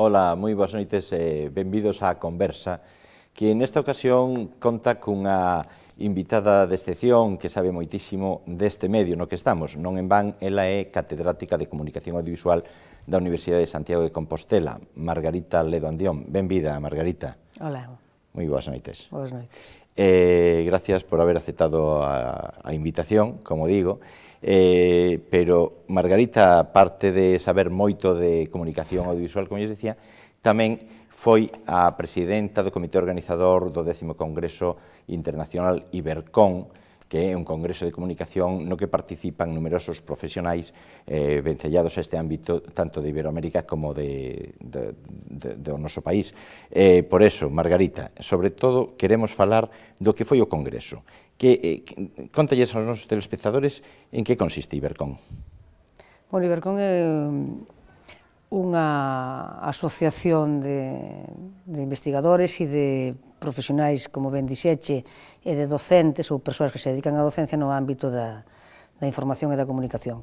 Ola, moi boas noites e benvidos á conversa, que nesta ocasión conta cunha invitada de excepción que sabe moitísimo deste medio no que estamos. Non en van, ela é catedrática de Comunicación Audiovisual da Universidade de Santiago de Compostela, Margarita Ledo Andión. Benvida, Margarita. Ola. Moi boas noites. Boas noites. Gracias por haber aceptado a invitación, como digo. Pero Margarita, aparte de saber moito de comunicación audiovisual, como eu dicía, tamén foi a presidenta do comité organizador do 10º Congreso Internacional Ibercon, que é un congreso de comunicación no que participan numerosos profesionais vencellados a este ámbito, tanto de Iberoamérica como do noso país. Por eso, Margarita, sobre todo, queremos falar do que foi o congreso. Contalles aos nosos telespectadores en que consiste Ibercon. Bueno, Ibercon é unha asociación de investigadores e de profesionais, como ben dixeche, e de docentes ou persoas que se dedican á docencia no ámbito da información e da comunicación.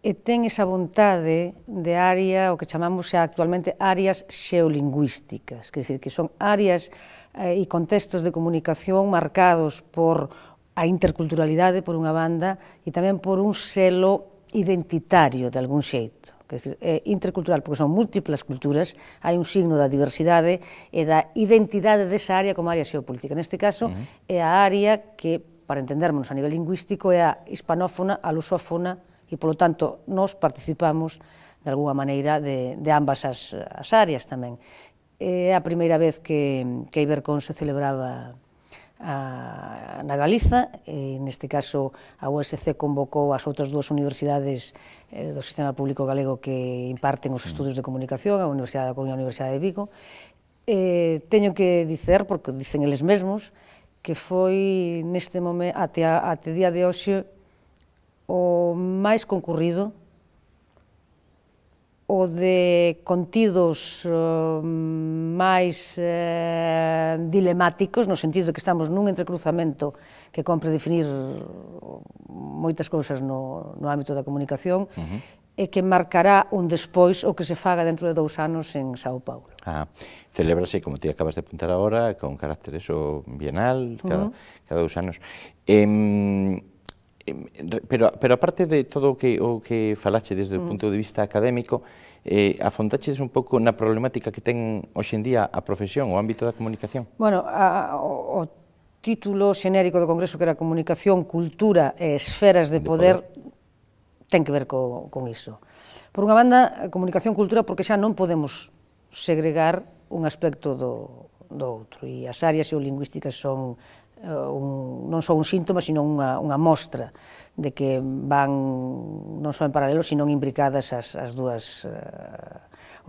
E ten esa vontade de área, o que chamamos xa actualmente áreas xeolingüísticas, quer dizer, que son áreas e contextos de comunicación marcados por a interculturalidade, por unha banda, e tamén por un selo identitario, de algún xeito. Quer dizer, é intercultural, porque son múltiplas culturas, hai un signo da diversidade e da identidade desa área como área xeopolítica. Neste caso, é a área que, para entendermos a nivel lingüístico, é a hispanófona, a lusófona, e, polo tanto, nós participamos, de alguna maneira, de ambas as áreas tamén. É a primeira vez que Ibercon se celebraba na Galiza, e neste caso a USC convocou as outras dúas universidades do sistema público galego que imparten os estudos de comunicación, a Universidade da Coruña e a Universidade de Vigo. Teño que dicer, porque dicen eles mesmos, que foi neste momento, até día de hoxe, o máis concurrido, o de contidos máis dilemáticos, no sentido de que estamos nun entrecruzamento que compre definir moitas cousas no ámbito da comunicación, e que marcará un despois o que se faga dentro de 2 anos en Sao Paulo. Celébrase, como ti acabas de apuntar agora, con carácter bienal, cada 2 anos. Pero aparte de todo o que falache desde o punto de vista académico, afontaches un pouco na problemática que ten hoxe en día a profesión, o ámbito da comunicación? Bueno, o título xenérico do Congreso, que era Comunicación, Cultura e Esferas de Poder, ten que ver con iso. Por unha banda, comunicación, cultura, porque xa non podemos segregar un aspecto do outro, e as áreas xeolingüísticas son non só un síntoma, sino unha mostra de que van non só en paralelo, sino imbricadas os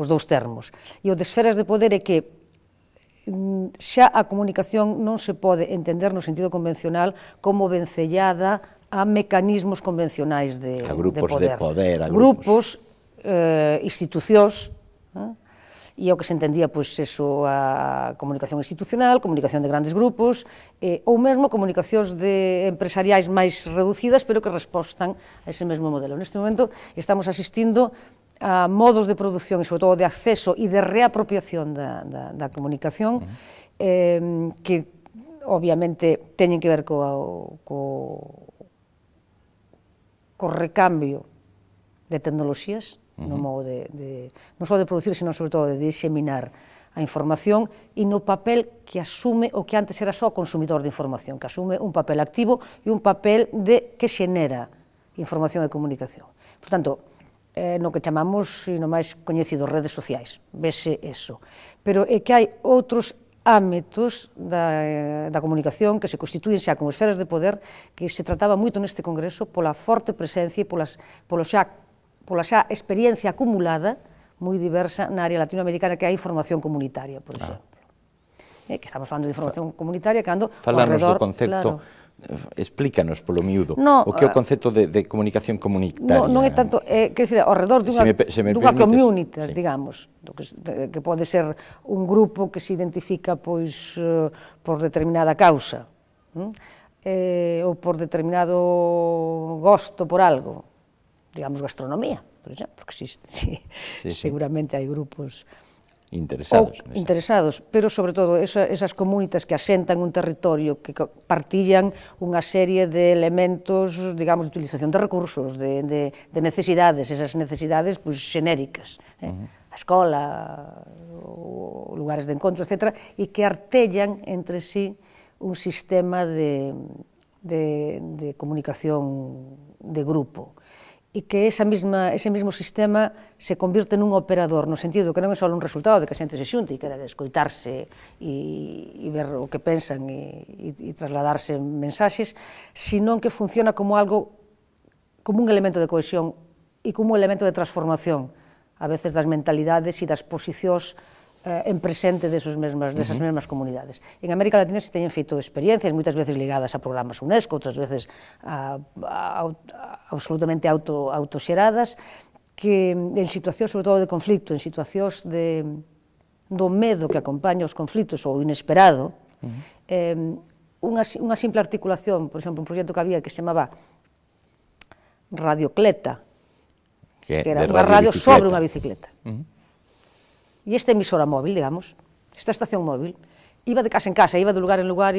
dous termos. E o de esferas de poder é que xa a comunicación non se pode entender no sentido convencional como vencellada a mecanismos convencionais de poder. A grupos de poder. Grupos, institucións, e o que se entendía, pois, eso, a comunicación institucional, comunicación de grandes grupos, ou mesmo comunicacións empresariais máis reducidas, pero que respostan a ese mesmo modelo. Neste momento estamos asistindo a modos de produción e, sobre todo, de acceso e de reapropiación da comunicación, que, obviamente, teñen que ver co recambio de tecnoloxías, no modo non só de producir, sino sobre todo de diseminar a información, e no papel que asume o que antes era só consumidor de información, que asume un papel activo e un papel que xenera información e comunicación. Por tanto, no que chamamos, e no máis coñecido, redes sociais, vese eso. Pero é que hai outros ámbitos da comunicación que se constituyen xa como esferas de poder, que se trataba moito neste congreso pola forte presencia e pola xa experiencia acumulada, moi diversa, na área latinoamericana, que é a información comunitaria, por exemplo. Que estamos falando de información comunitaria, cando... Falanos do concepto, explícanos polo miúdo, o que é o concepto de comunicación comunitaria. Non é tanto, quer dizer, ao redor dunha communitas, digamos, que pode ser un grupo que se identifica por determinada causa, ou por determinado gosto por algo, digamos, gastronomía, por exemplo, que existe, seguramente hai grupos interesados, pero sobre todo esas comunitas que asentan un territorio, que partillan unha serie de elementos, digamos, de utilización de recursos, de necesidades, esas necesidades xenéricas, a escola, lugares de encontro, etc., e que artellan entre sí un sistema de comunicación de grupo, e que ese mesmo sistema se convirte nun operador, no sentido que non é só un resultado de que a xente se xunte e querer escoitarse e ver o que pensan e trasladarse mensaxes, sino que funciona como un elemento de cohesión e como un elemento de transformación, a veces das mentalidades e das posicións en presente desas mesmas comunidades. En América Latina se teñen feito experiencias, moitas veces ligadas a programas UNESCO, outras veces absolutamente autoxeradas, que en situacións, sobre todo de conflicto, en situacións do medo que acompaña os conflitos ou inesperado, unha simple articulación, por exemplo, un proxecto que había que se chamaba Radiocleta, que era unha radio sobre unha bicicleta. E esta emisora móvil, digamos, esta estación móvil, iba de casa en casa, iba de lugar en lugar,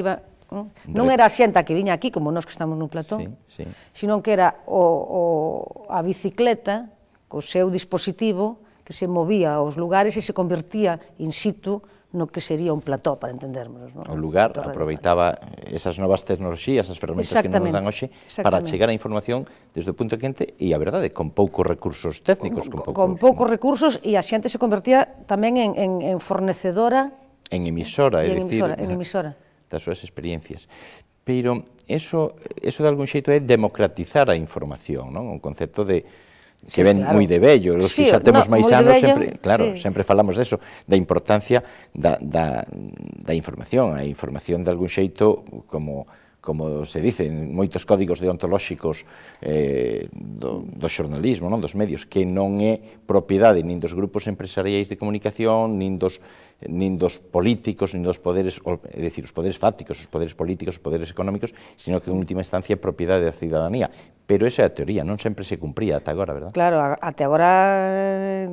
non era a xenta que viña aquí, como nós que estamos nun platón, sino que era a bicicleta, co seu dispositivo, que se movía aos lugares e se convertía in situ no que sería un plató, para entendermos. O lugar aproveitaba esas novas tecnoloxías, as ferramentas que nos dan hoxe, para chegar a información desde o punto quente e, a verdade, con poucos recursos técnicos. Con poucos recursos, e a xente se convertía tamén en fornecedora... En emisora, é dicir, das súas experiencias. Pero eso de algún xeito é democratizar a información, non? Un concepto de que ven moi de vello, os que xa temos máis anos, sempre falamos deso, da importancia da información, a información de algún xeito, como se dice en moitos códigos deontolóxicos do xornalismo, dos medios, que non é propiedade nin dos grupos empresariais de comunicación, nin dos políticos, nin dos poderes, é dicir, os poderes fácticos, os poderes políticos, os poderes económicos, sino que en última instancia é propiedade da cidadanía. Pero esa é a teoría, non sempre se cumpría ata agora, verdad? Claro, até agora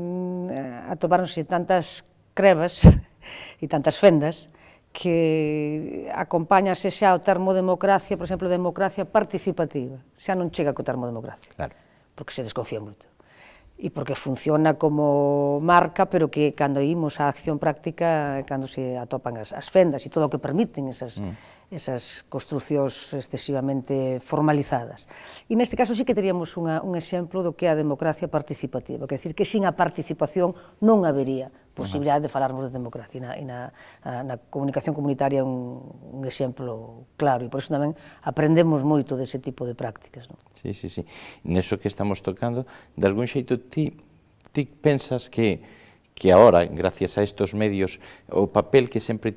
atopáronse tantas crevas e tantas fendas que acompáñase xa o termo democracia, por exemplo, democracia participativa. Xa non chega co termo democracia, porque se desconfía moito. E porque funciona como marca, pero que cando imos á acción práctica, cando se atopan as fendas e todo o que permiten esas construcións excesivamente formalizadas. E neste caso sí que teríamos un exemplo do que é a democracia participativa, quer dizer que sin a participación non habería posibilidade de falarmos de democracia, e na comunicación comunitaria un exemplo claro, e por iso tamén aprendemos moito dese tipo de prácticas. Sí. Neso que estamos tocando, de algún xeito ti pensas que agora, gracias a estos medios, o papel que sempre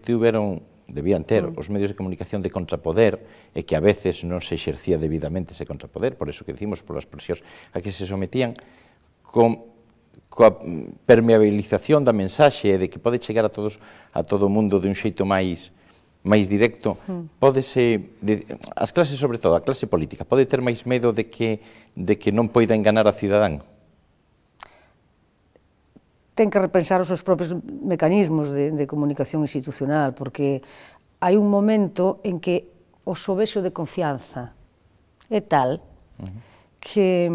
debían ter os medios de comunicación de contrapoder e que a veces non se exercía debidamente ese contrapoder, por eso que dicimos, polas presións a que se sometían, coa permeabilización da mensaxe e de que pode chegar a todo o mundo de un xeito máis directo, as clases, sobre todo, a clase política, pode ter máis medo de que non poida enganar a cidadán? Ten que repensar os seus propios mecanismos de comunicación institucional, porque hai un momento en que o sobexo de confianza é tal que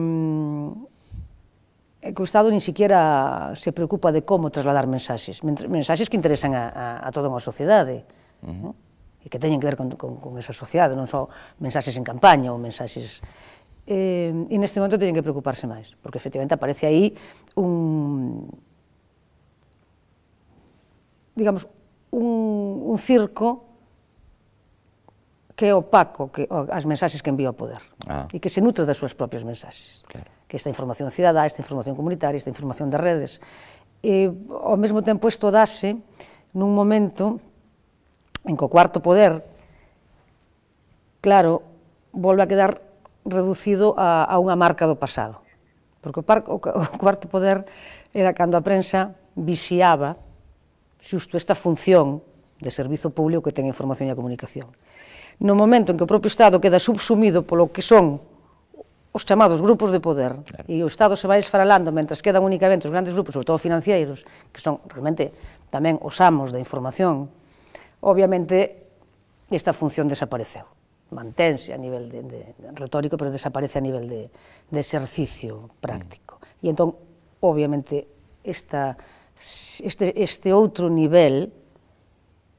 o Estado nin siquiera se preocupa de como trasladar mensaxes que interesan a toda unha sociedade, e que teñen que ver con esa sociedade, non só mensaxes en campaña ou mensaxes... E neste momento teñen que preocuparse máis, porque efectivamente aparece aí digamos, un circo que é opaco as mensaxes que envía o poder e que se nutre das súas propias mensaxes, que esta información cidadá, esta información comunitaria, esta información de redes. E, ao mesmo tempo, isto dase nun momento en que o cuarto poder, claro, volve a quedar reducido a unha marca do pasado, porque o cuarto poder era cando a prensa vixiaba xusto esta función de servizo público que ten a información e a comunicación. No momento en que o propio Estado queda subsumido polo que son os chamados grupos de poder, e o Estado se vai esfaralando mentres quedan únicamente os grandes grupos, sobre todo financeiros, que son realmente tamén os amos da información, obviamente esta función desapareceu. Mantense a nivel retórico, pero desaparece a nivel de exercicio práctico. E entón, obviamente, este outro nivel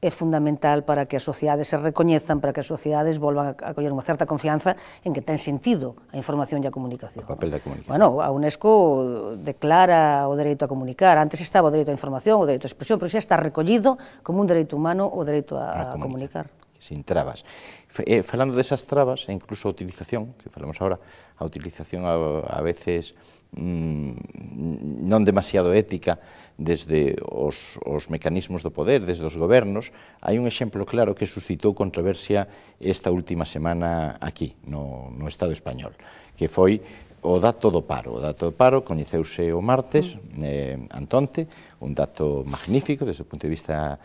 é fundamental para que as sociedades se recoñezan, para que as sociedades volvan a coller unha certa confianza en que ten sentido a información e a comunicación. O papel da comunicación. Bueno, a UNESCO declara o dereito a comunicar. Antes estaba o dereito á información, o dereito á expresión, pero xa está recollido como un dereito humano o dereito a comunicar. Sin trabas. Falando desas trabas, e incluso a utilización, que falamos agora, a utilización a veces non demasiado ética desde os mecanismos do poder, desde os gobernos, hai un exemplo claro que suscitou controversia esta última semana aquí, no Estado español, que foi o dato do paro. O dato do paro coñeceuse o martes, antonte, un dato magnífico desde o punto de vista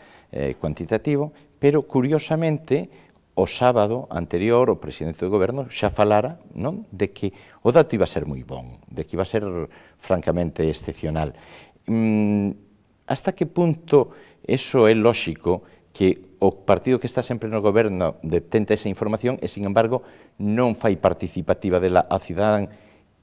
cuantitativo, pero curiosamente o sábado anterior o presidente do goberno xa falara de que o dato iba a ser moi bon, de que iba a ser francamente excepcional. Hasta que punto eso é lóxico que o partido que está sempre no goberno detenta esa información e, sin embargo, non fai participativa dela a cidadán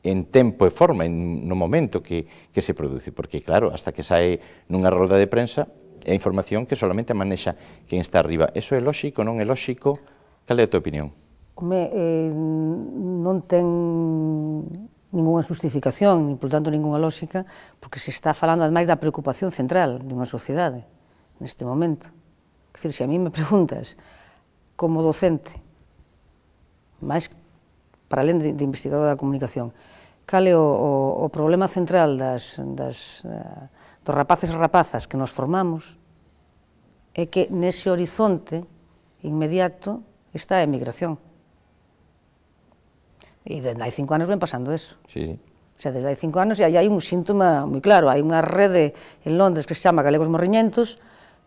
en tempo e forma, no momento que se produce? Porque, claro, hasta que sae nunha rolda de prensa, é información que solamente manexa quen está arriba. Eso é lóxico, non é lóxico? Cal é a tua opinión? Non ten ninguna justificación, ni, por tanto, ninguna lógica, porque se está falando, ademais, da preocupación central de unha sociedade, neste momento. Quer dizer, se a mí me preguntas, como docente, máis para alén de investigador da comunicación, cal é o problema central dos rapaces e rapazas que nos formamos, é que nese horizonte inmediato está a emigración. E desde hai 5 anos ven pasando eso. Sí, sí. O sea, desde hai 5 anos e hai un síntoma moi claro, hai unha rede en Londres que se chama Galegos Morriñentos,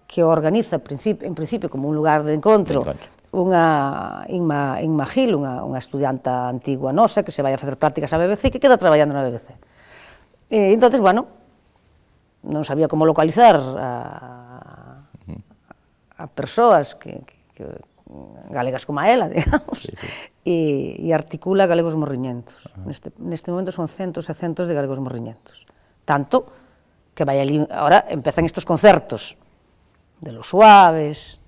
que organiza en principio como un lugar de encontro unha Inma Gil, unha estudianta antigua nosa que se vai a facer prácticas á BBC e que queda traballando na BBC. E entón, bueno, non sabía como localizar a persoas galegas como a ela, digamos, e articula Galegos Morriñentos. Neste momento son centos e centos de Galegos Morriñentos. Tanto que vai ali, ahora empezan estes concertos de Los Suaves,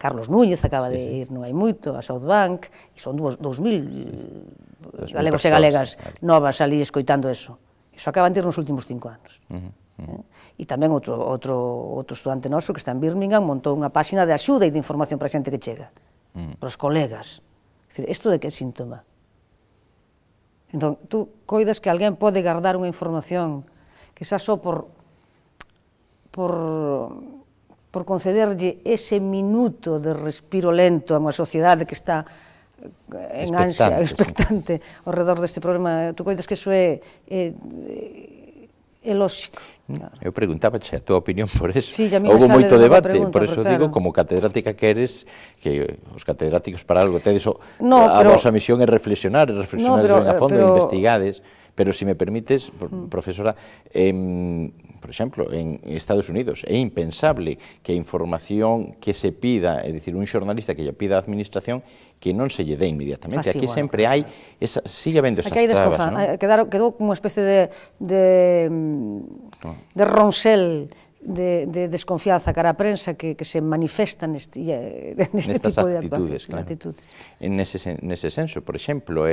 Carlos Núñez acaba de ir non hai moito, a South Bank, e son 2.000 galegos e galegas novas ali escoitando eso. Iso acaban de ir nos últimos 5 anos. E tamén outro estudante noso que está en Birmingham montou unha páxina de axuda e de información para a xente que chega, para os colegas. Isto de que é síntoma? Entón, tú coidas que alguén pode guardar unha información que xa só por concederlle ese minuto de respiro lento a unha sociedade que está en ansia, expectante, ao redor deste problema, tú coidas que iso é lóxico. Eu preguntábache a tua opinión por eso. Houve moito debate, por eso digo, como catedrática que eres, que os catedráticos para algo tedes a vosa misión é reflexionar a fondo, investigades, pero se me permites, profesora, por exemplo, en Estados Unidos é impensable que a información que se pida, é dicir, un xornalista que lle pida a administración, que non se lle dé inmediatamente. Aquí sempre hai, sigue habendo esas trabas, non? Quedou como unha especie de ronsel de desconfianza cara á prensa que se manifesta neste tipo de actitudes. Nese senso, por exemplo,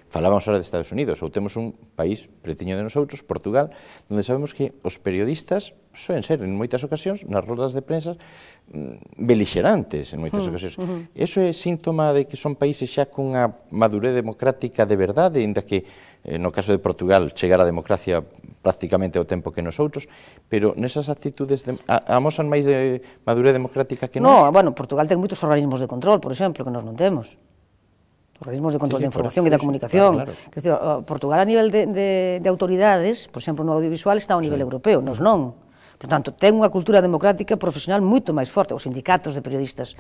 falábamos ahora de Estados Unidos, ou temos un país pretiño de nosotros, Portugal, onde sabemos que os periodistas soen ser, en moitas ocasións, nas rodas de prensa, belixerantes, en moitas ocasións. Iso é síntoma de que son países xa cunha madurez democrática de verdade, inda que, no caso de Portugal, chegar a democracia prácticamente ao tempo que nosotros, pero nesas actitudes amosan máis de madurez democrática que non? Non, bueno, Portugal ten moitos organismos de control, por exemplo, que nós non temos. Organismos de control de información e da comunicación. Quer dizer, Portugal a nivel de autoridades, por exemplo, no audiovisual está ao nivel europeo, nós non. Por tanto, ten unha cultura democrática profesional moito máis forte. Os sindicatos de periodistas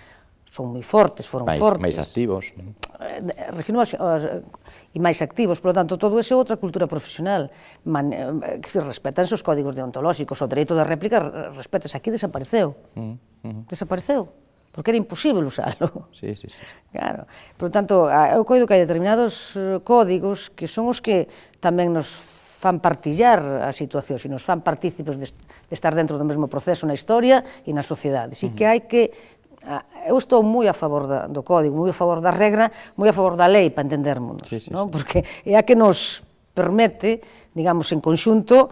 son moi fortes, foron fortes. Máis activos. Refiro e máis activos, por lo tanto, todo ese é outra cultura profesional. Respetanse os códigos deontolóxicos, o dereito de réplica, respetase. Aquí desapareceu. Desapareceu, porque era imposible usalo. Sí, sí, sí. Claro. Por lo tanto, eu coido que hai determinados códigos que son os que tamén nos fan partillar a situación, e nos fan partícipes de estar dentro do mesmo proceso na historia e nas sociedades. E que hai que... Eu estou moi a favor do código, moi a favor da regra, moi a favor da lei, para entendermonos, porque é a que nos permite, digamos, en conxunto,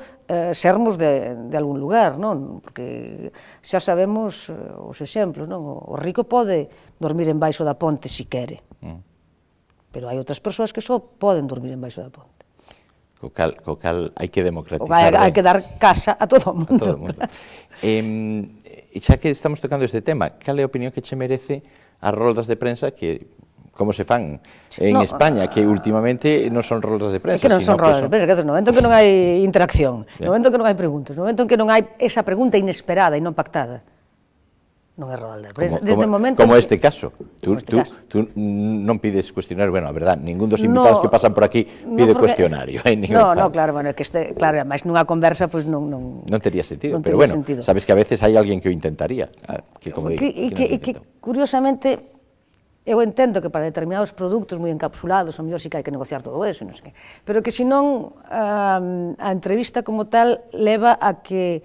sermos de algún lugar, non? Porque xa sabemos os exemplos, non? O rico pode dormir en baixo da ponte se quere, pero hai outras persoas que só poden dormir en baixo da ponte. Co cal hai que democratizar. Hai que dar casa a todo o mundo. E xa que estamos tocando este tema, cal é a opinión que che merece as roldas de prensa que, como se fan en España, que últimamente non son roldas de prensa, que non son roldas de prensa, que no momento en que non hai interacción, no momento en que non hai preguntas, no momento en que non hai esa pregunta inesperada e non pactada, non é rolda de prensa. Como este caso. Tú non pides cuestionario, bueno, a verdad, ningún dos invitados que pasan por aquí pide cuestionario. No, claro, bueno, que claro, máis nunha conversa, pois non... Non tería sentido, pero bueno, sabes que a veces hai alguén que o intentaría. Que curiosamente, eu entendo que para determinados produtos moi encapsulados, o mellor sí que hai que negociar todo eso, non sei que, pero que senón a entrevista como tal leva a que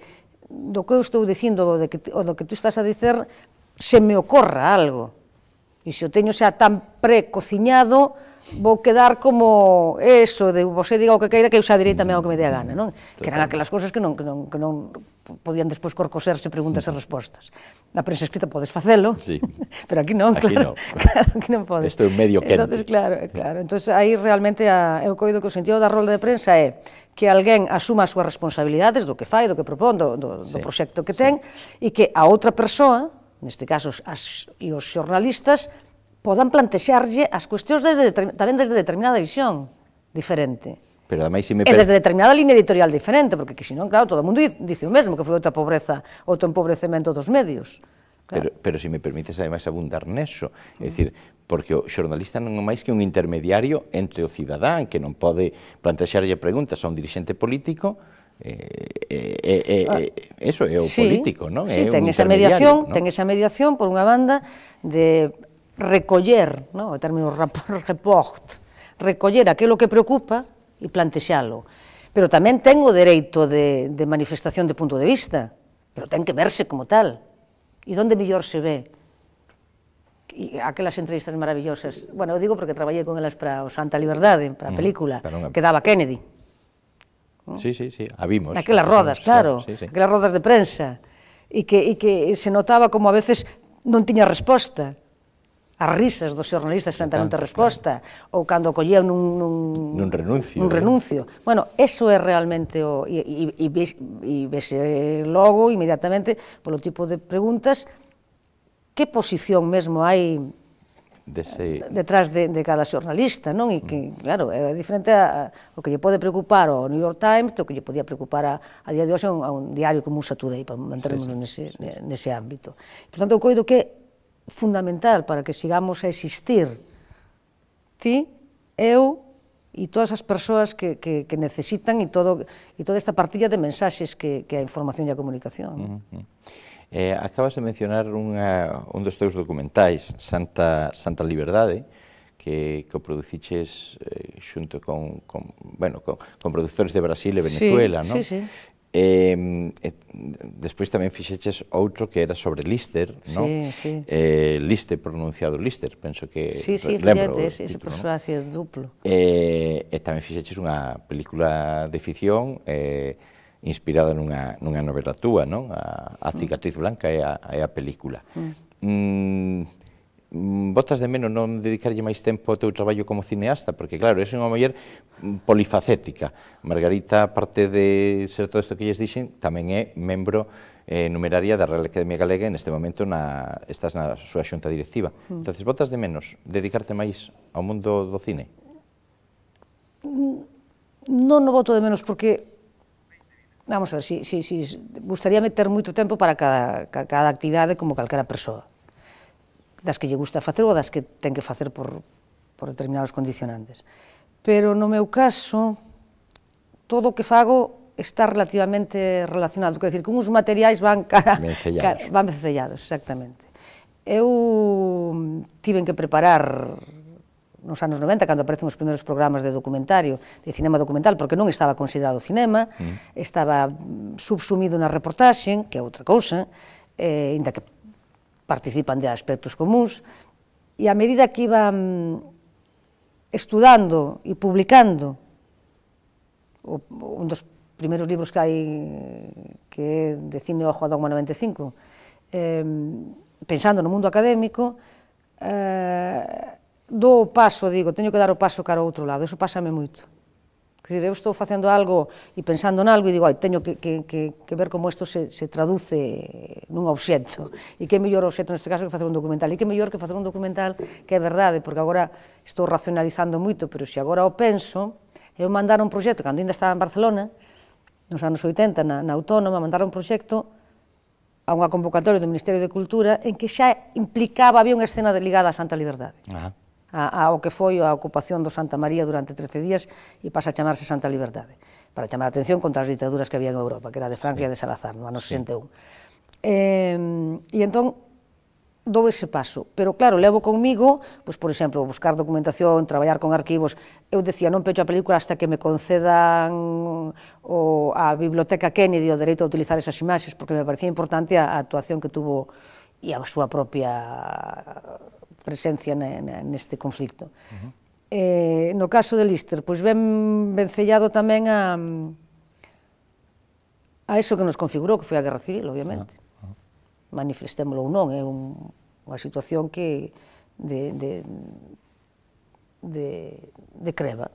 do que eu estou dicindo ou do que tú estás a dicer se me ocorra algo, e se o teño xa tan precociñado vou quedar como eso de você diga o que queira que eu xa direi tamén o que me dé a gana, non? Que eran aquelas cousas que non podían despois corcoserse preguntas e respostas. Na prensa escrita podes facelo, pero aquí non, claro, aquí non podes. Isto é un medio quente. Claro, entón aí realmente eu coido que o sentido da rolda de prensa é que alguén asuma as súas responsabilidades do que fai, do que propón, do proxecto que ten, e que a outra persoa, neste caso os xornalistas, podan plantexarlle as cuestións tamén desde determinada visión diferente. Pero ademais, e desde determinada línea editorial diferente, porque senón, claro, todo o mundo dice o mesmo, que foi outra pobreza, outro empobrecemento dos medios. Pero se me permites, ademais, abundar neso, é dicir, porque o xornalista non é máis que un intermediario entre o cidadán, que non pode plantexarlle preguntas a un dirixente político, eso é o político, non? Sí, ten esa mediación, por unha banda, de recoller, o término report, recoller aquilo que preocupa e plantexalo. Pero tamén ten o dereito de manifestación de punto de vista, pero ten que verse como tal. E onde mellor se ve? E aquelas entrevistas maravillosas, bueno, eu digo porque traballei con elas para o Santa Liberdade, para a película, que daba Kennedy. Sí, a vimos. Aquelas rodas, claro, aquelas rodas de prensa, e que se notaba como a veces non tiña resposta. As risas dos xornalistas frente a non ter resposta, ou cando collían nun renuncio. Bueno, eso é realmente o... E vese logo, inmediatamente, polo tipo de preguntas, que posición mesmo hai detrás de cada xornalista, non? E que, claro, é diferente o que lle pode preocupar ao New York Times, o que lle podía preocupar a día de hoxe a un diario como USA Today, para manternos nese ámbito. Por tanto, eu coido que fundamental para que sigamos a existir ti, eu e todas as persoas que necesitan e toda esta partilla de mensaxes que a información e a comunicación. Acabas de mencionar un dos teus documentais, Santa Liberdade, que produciches xunto con productores de Brasil e Venezuela, non? Sí. Despois tamén fixeches outro que era sobre Lister, non? Sí. Lister pronunciado Lister, penso que lembro. Sí, ese personaxe duplo. E tamén fixeches unha película de ficción inspirada nunha novela túa, non? A Cicatriz Blanca é a película. Botas de menos non dedicarlle máis tempo ao teu traballo como cineasta, porque claro, é unha muller polifacética. Margarita, aparte de ser todo isto que lles dixen, tamén é membro numeraria da Real Academia Galega, e neste momento estás na súa xunta directiva. Entonces, botas de menos dedicarte máis ao mundo do cine? Non o boto de menos porque, vamos a ver, gustaríame ter moito tempo para cada actividade como calquera persoa. das que lle gusta facer ou das que ten que facer por determinados condicionantes. Pero no meu caso, todo o que fago está relativamente relacionado, quer dizer, que uns materiais van vencellados, exactamente. Eu tiven que preparar nos anos 90, cando aparecen os primeiros programas de documentario, de cinema documental, porque non estaba considerado cinema, estaba subsumido na reportaxe, que é outra cousa, inda que participan de aspectos comuns, e a medida que iba estudando e publicando, un dos primeiros libros que hai, que é de Cine Ojo a Dogma 95, pensando no mundo académico, dou o paso, digo, teño que dar o paso cara ao outro lado, eso pásame moito. Quer dizer, eu estou facendo algo e pensando nalgo e digo, teño que ver como isto se traduce nun obxecto, e que é mellor obxecto neste caso que facer un documental, e que é mellor que facer un documental que é verdade, porque agora estou racionalizando moito, pero se agora o penso, eu mandara un proxecto, cando ainda estaba en Barcelona, nos anos 80, na Autónoma, mandara un proxecto a unha convocatoria do Ministerio de Cultura en que xa implicaba, había unha escena ligada á Santa Liberdade. Ao que foi a ocupación do Santa María durante 13 días e pasa a chamarse Santa Liberdade, para chamar a atención contra as dictaduras que había en Europa, que era de Franco e de Salazar, no ano 61. E entón, dou ese paso, pero claro, levo conmigo, pois, por exemplo, buscar documentación, traballar con arquivos. Eu decía, non pecho a película hasta que me concedan a Biblioteca Kennedy o dereito a utilizar esas imaxes, porque me parecía importante a actuación que tuvo e a súa propia presencia neste conflicto. No caso de Lister, pois ben vencellado tamén a eso que nos configurou, que foi a Guerra Civil, obviamente. Manifestémolo ou non, é unha situación que de creba,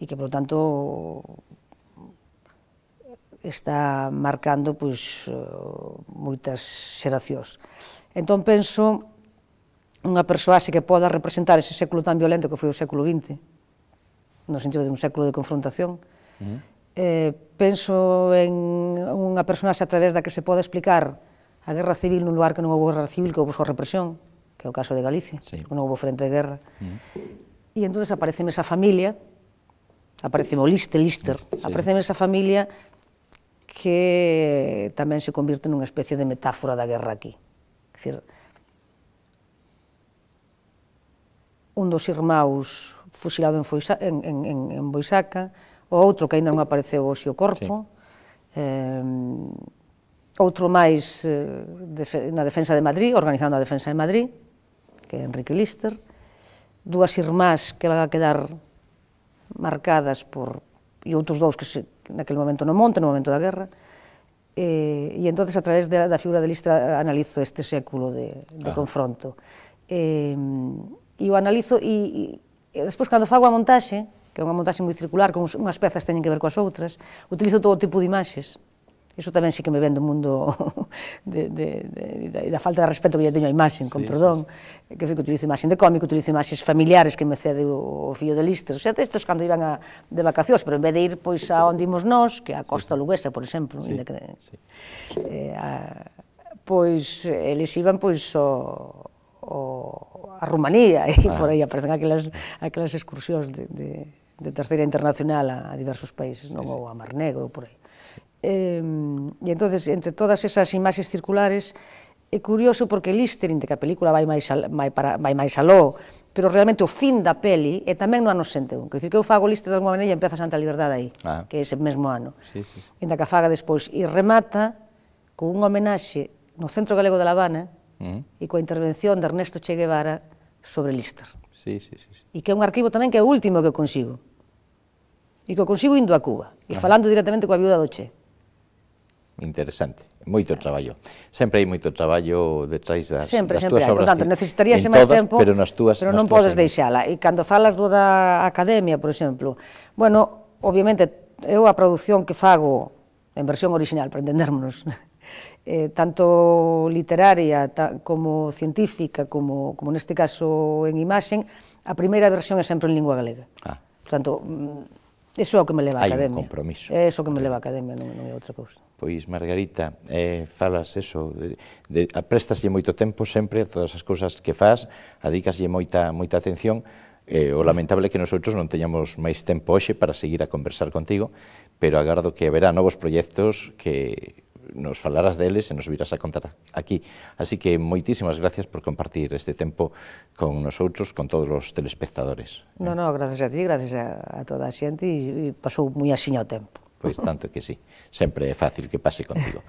e que, por lo tanto, está marcando moitas xeracións. Entón, penso unha persoaxe que poda representar ese século tan violento que foi o século XX, no sentido de un século de confrontación. Penso en unha persoaxe a través da que se pode explicar a guerra civil nun lugar que non houve guerra civil, que houve só represión, que é o caso de Galicia, que non houve frente de guerra. E entón apareceme esa familia, apareceme o Lister, apareceme esa familia que tamén se convirte nunha especie de metáfora da guerra aquí. É dicir, un dos irmãos fusilado en Boisaca, o outro que aínda non apareceu hoxe o corpo, outro máis na defensa de Madrid, organizando a defensa de Madrid, que é Enrique Lister, dúas irmás que van a quedar marcadas e outros dous que naquele momento no monte, no momento da guerra, e entón, a través da figura de Lister, analizo este século de confronto. E o analizo, e despois, cando fago a montaxe, que é unha montaxe moi circular, con unhas pezas que teñen que ver coas outras, utilizo todo tipo de imaxes. Iso tamén sí que me ven do mundo da falta de respeto que lle teño a imaxen, con perdón. Que utilizo imaxen de cómico, utilizo imaxes familiares que me cede o fillo de Lister. O sea, estes cando iban de vacacións, pero en vez de ir a onde imos nós, que é a Costa Luguesa, por exemplo, pois eles iban a Rumanía, e por aí aparecen aquelas excursións de terceira internacional a diversos países, ou a Mar Negro, ou por aí. E entón, entre todas esas imaxes circulares, é curioso porque Lister, que a película vai máis aló, pero realmente o fin da peli é tamén no ano 61. Quer dizer, que eu fago Lister de alguma maneira e empeza Santa Liberdade aí, que é ese mesmo ano. Ainda que a faga despois, e remata con unha homenaxe no Centro Galego de La Habana, e coa intervención de Ernesto Che Guevara sobre Lister. E que é un arquivo tamén que é o último que consigo. E que o consigo indo a Cuba, e falando directamente coa viúda do Che. Interesante, moito traballo. Sempre hai moito traballo detrás das túas obras. Por tanto, necesitaríase máis tempo, pero non podes deixala. E cando falas do da academia, por exemplo, bueno, obviamente, eu a produción que fago en versión original, para entendermos, tanto literaria como científica, como neste caso en imaxen, a primeira versión é sempre en lingua galega. Por tanto, Iso é o que me leva a hai un academia. compromiso. É iso que me leva a academia, non é outra cousa. Pois, Margarita, falas eso, prestaslle moito tempo sempre a todas as cousas que faz, adicaslle moita atención, o lamentable é que nosotros non teñamos máis tempo hoxe para seguir a conversar contigo, pero agardo que haberá novos proxectos que nos falarás deles e nos virás a contar aquí. Así que moitísimas gracias por compartir este tempo con nosotros, con todos os telespectadores. Non, gracias a ti, gracias a toda a xente, e pasou moi axiña o tempo. Pois tanto que sí, sempre é fácil que pase contigo.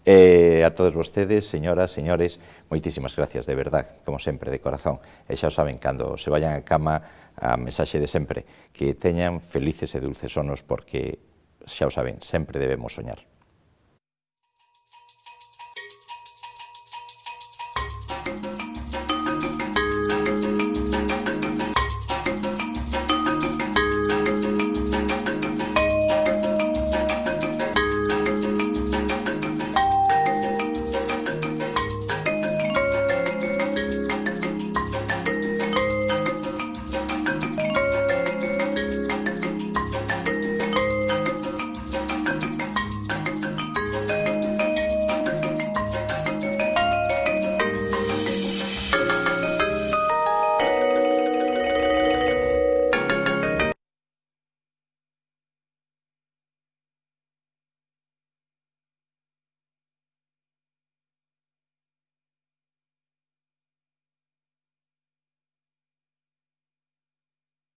A todos vostedes, señoras, señores, moitísimas gracias, de verdad, como sempre, de corazón. E xa o saben, cando se vayan a cama, a mensaxe de sempre, que teñan felices e dulces sonos, porque xa o saben, sempre debemos soñar.